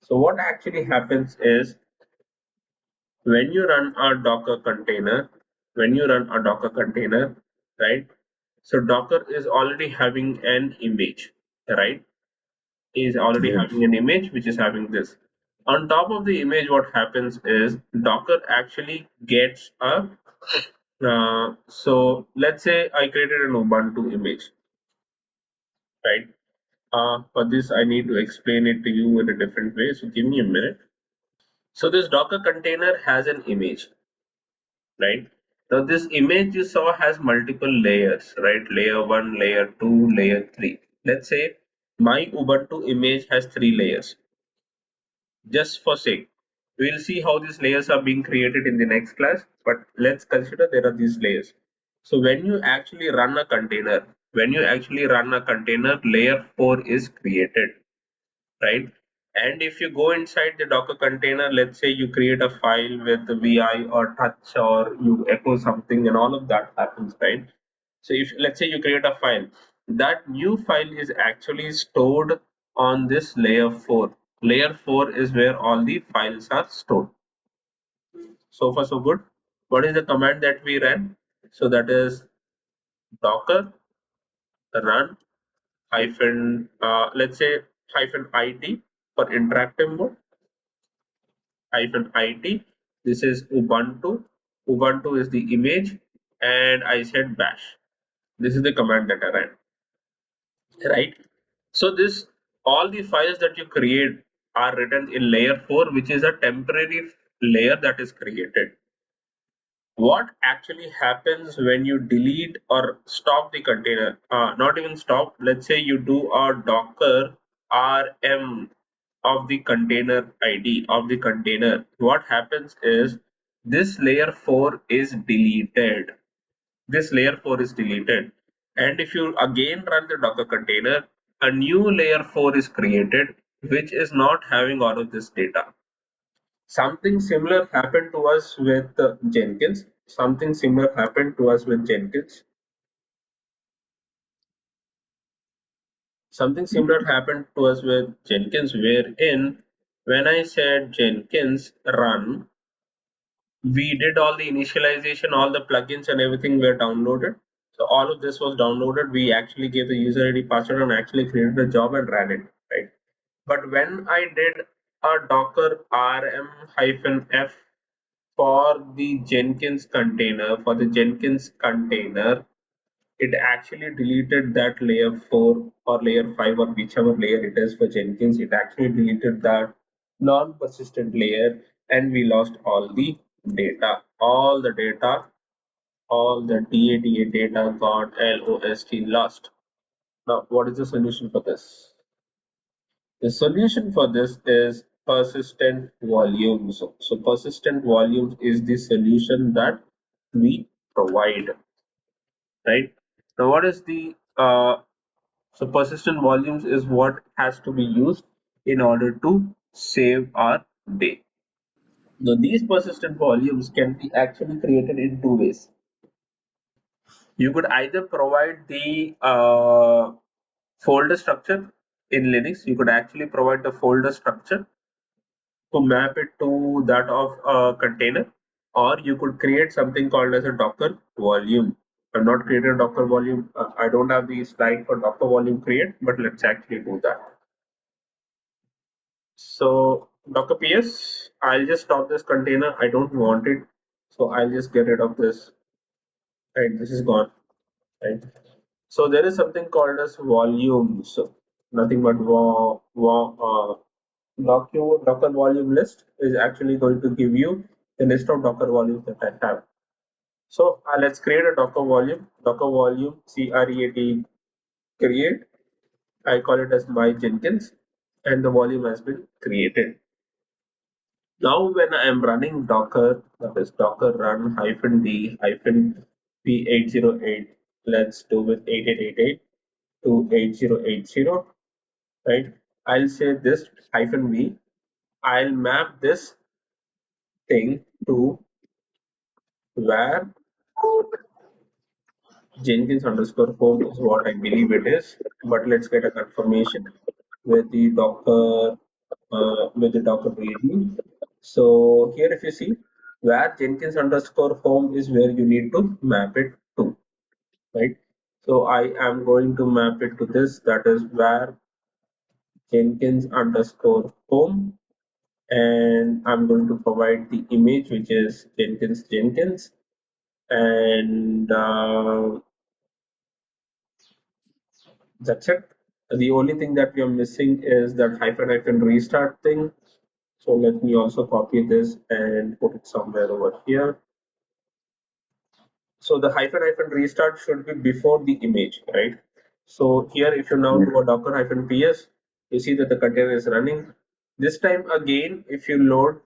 So what actually happens is when you run a Docker container, right? So Docker is already having an image, right? Is already Yes. having an image which is having this. On top of the image, what happens is Docker actually gets a so let's say I created an Ubuntu image, right? For this, I need to explain it to you in a different way. So give me a minute. So this Docker container has an image, right? Now this image you saw has multiple layers, right? Layer 1, layer 2, layer 3. Let's say my Ubuntu image has 3 layers. Just for sake, we'll see how these layers are being created in the next class, but let's consider there are these layers. So when you actually run a container, layer 4 is created, right? And if you go inside the Docker container, let's say you create a file with vi or touch or you echo something and all of that happens, right? So if let's say you create a file, that new file is actually stored on this layer 4. Layer 4 is where all the files are stored. So far so good. What is the command that we ran? So that is docker run hyphen let's say hyphen it for interactive mode -it. This is Ubuntu. Ubuntu is the image, and I said bash. This is the command that I ran, right? So this all the files that you create are written in layer 4, which is a temporary layer that is created. What actually happens when you delete or stop the container? Not even stop. Let's say you do a docker rm of the container id of the container. What happens is this layer 4 is deleted. This layer 4 is deleted. And if you again run the docker container, a new layer 4 is created, which is not having all of this data. Something similar happened to us with Jenkins. Something similar happened to us with Jenkins. Something similar happened to us with Jenkins, wherein when I said Jenkins run, we did all the initialization, all the plugins and everything were downloaded. So all of this was downloaded. We actually gave the user ID password and actually created a job and ran it, right? But when I did a docker rm-f for the Jenkins container, it actually deleted that layer 4 or layer 5 or whichever layer it is for Jenkins. It actually deleted that non-persistent layer and we lost all the data. All the DADA data got lost. Now, what is the solution for this? The solution for this is persistent volumes. So persistent volumes is the solution that we provide, right? Now, what is the so persistent volumes is what has to be used in order to save our day. Now, these persistent volumes can be actually created in 2 ways. You could either provide the folder structure in Linux. You could actually provide the folder structure to map it to that of a container, or you could create something called as a Docker volume. I've not created a Docker volume. I don't have the slide for Docker volume create, but let's actually do that. So Docker PS, I'll just stop this container. I don't want it, so I'll just get rid of this. Right, this is gone. Right. So there is something called as volumes. Nothing but Docker volume list is actually going to give you the list of Docker volumes that I have. So let's create a Docker volume. Docker volume create create. I call it as my Jenkins, and the volume has been created. Now when I am running Docker, that is Docker run hyphen d hyphen p8080. Let's do with 8888 to 8080, right? I'll say this hyphen v. I'll map this thing to where Jenkins underscore home is what I believe it is, but let's get a confirmation with the Docker. with the Docker readme. So here if you see where Jenkins underscore home is where you need to map it to, right? So I am going to map it to this, that is where Jenkins underscore home, and I'm going to provide the image which is Jenkins, and that's it. The only thing that we are missing is that hyphen restart thing. So let me also copy this and put it somewhere over here. So the hyphen restart should be before the image, right? So here, if you now do a docker hyphen ps, you see that the container is running. This time again, if you load,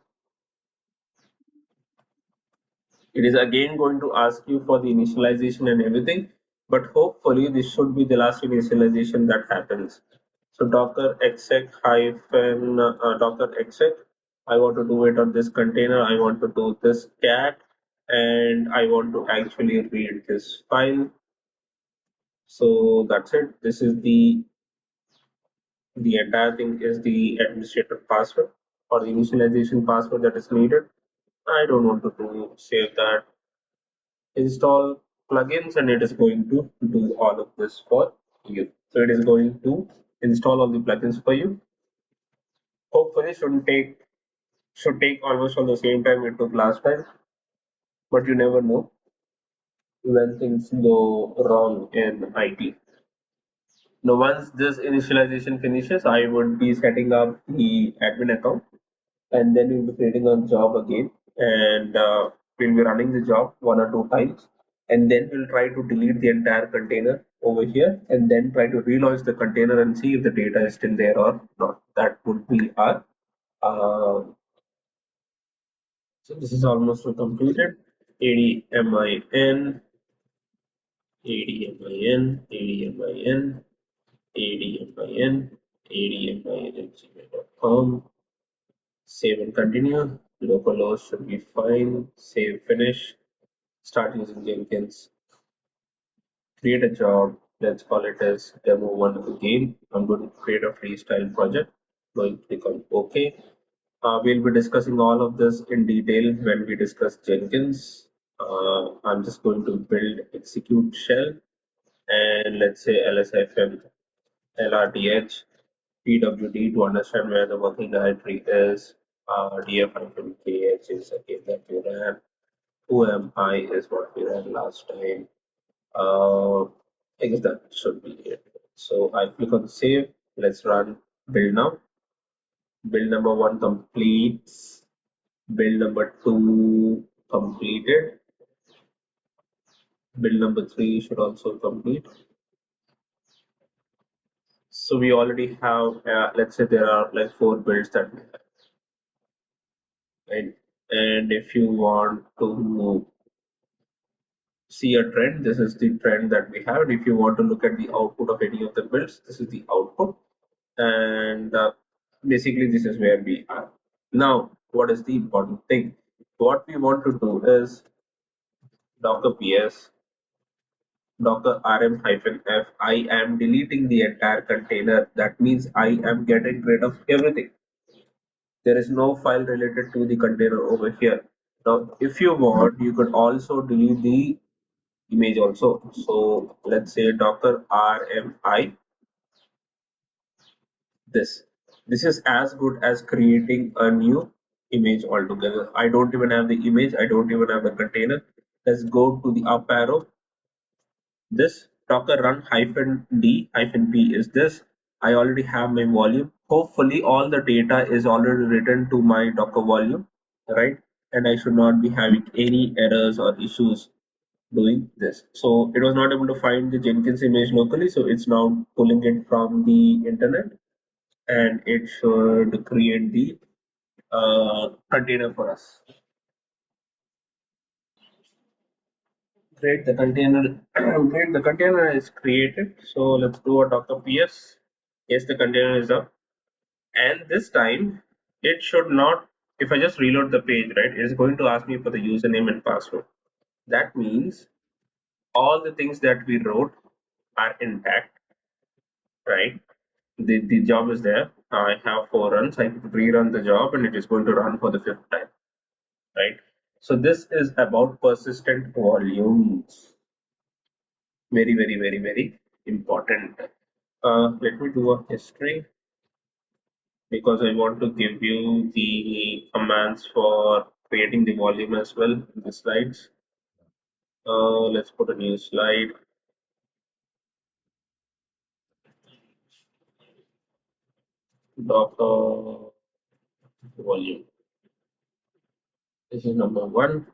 it is again going to ask you for the initialization and everything, but hopefully this should be the last initialization that happens. So docker exec hyphen docker exec, I want to do it on this container, I want to do this cat, and I want to actually read this file. So that's it. This is the entire thing is the administrator password or the initialization password that is needed. I don't want to do save that. Install plugins, and it is going to do all of this for you. So it is going to install all the plugins for you. Hopefully should take almost all the same time it took last time, but you never know when things go wrong in IT. Now once this initialization finishes, I would be setting up the admin account, and then we'll be creating a job again, and we'll be running the job 1 or 2 times, and then we'll try to delete the entire container over here, and then try to relaunch the container and see if the data is still there or not. That would be our uh, so this is almost completed. ADMIN, ADMIN, ADMIN, ADMIN, ADMIN at gmail.com. Save and continue. Localhost should be fine. Save, finish. Start using Jenkins. Create a job. Let's call it as demo one again. I'm going to create a freestyle project. Going to click on OK. We'll be discussing all of this in detail when we discuss Jenkins. I'm just going to build execute shell, and let's say lsfm lrdh pwd to understand where the working directory is. df-kh is again that we ran. Who am I is what we ran last time. I guess that should be it. So I click on save. Let's run build now. Build number one completes. Build number two completed. Build number three should also complete. So we already have, let's say there are like 4 builds that we have, right? And if you want to see a trend, this is the trend that we have. And if you want to look at the output of any of the builds, this is the output. And basically, this is where we are. Now, what is the important thing? What we want to do is docker ps docker rm-f. I am deleting the entire container. That means I am getting rid of everything. There is no file related to the container over here. Now, if you want, you could also delete the image also. So let's say docker rmi this. This is as good as creating a new image altogether. I don't even have the image. I don't even have the container. Let's go to the up arrow. This docker run hyphen d hyphen p is this. I already have my volume. Hopefully all the data is already written to my docker volume, right? And I should not be having any errors or issues doing this. So it was not able to find the Jenkins image locally, so it's now pulling it from the internet, and it should create the container for us. Great, the container great, the container is created. So let's do a docker ps. Yes, the container is up, and this time it should not, if I just reload the page, right, it's going to ask me for the username and password. That means all the things that we wrote are intact, right? The job is there. I have 4 runs. I could rerun the job and it is going to run for the fifth time, right? So this is about persistent volumes. Very, very, very, very important. Let me do a history because I want to give you the commands for creating the volume as well in the slides. Let's put a new slide. Docker volume. This is number one.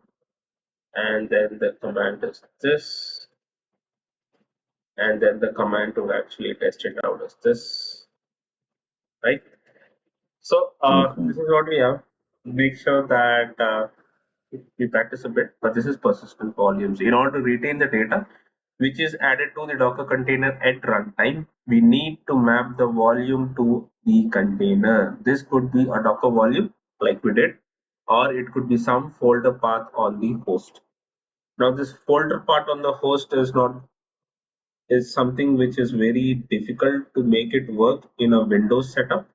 And then the command is this. And then the command to actually test it out is this, right? So Okay. this is what we have. Make sure that we practice a bit, but this is persistent volumes. In order to retain the data, which is added to the Docker container at runtime, we need to map the volume to the container. This could be a Docker volume, like we did, or it could be some folder path on the host. Now, this folder path on the host is something which is very difficult to make it work in a Windows setup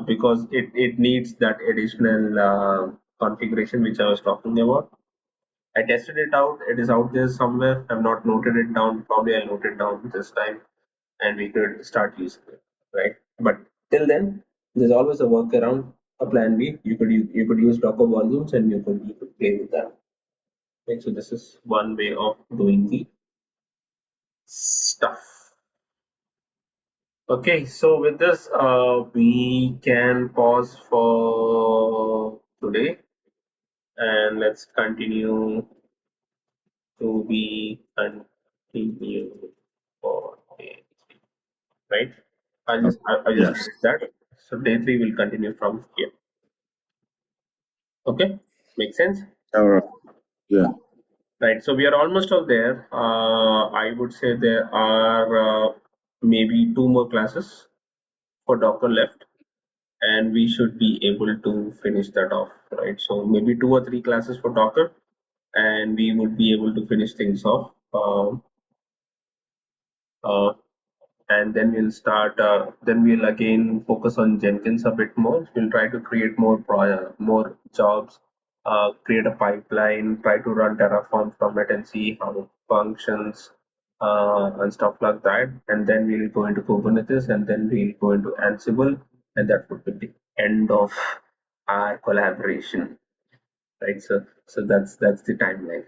because it needs that additional configuration which I was talking about. I tested it out. It is out there somewhere. I've not noted it down. Probably I'll note it down this time and we could start using it, right? But till then, there's always a workaround, a plan B. You could use Docker volumes and you could play with that. Okay, so this is one way of doing the stuff. Okay, so with this, we can pause for today and let's continue to be continued for day three, right? Oh, I'll just yes. finish that. So day three will continue from here. Okay, make sense? All right. Yeah. Right. So we are almost out there. I would say there are maybe two more classes for Docker left, and we should be able to finish that off, right? So maybe two or three classes for Docker, and we would be able to finish things off. Uh, and then we'll start. Then we'll again focus on Jenkins a bit more. We'll try to create more jobs, create a pipeline, try to run Terraform from it, and see how it functions and stuff like that. And then we'll go into Kubernetes, and then we'll go into Ansible, and that would be the end of our collaboration, right? So that's the timeline.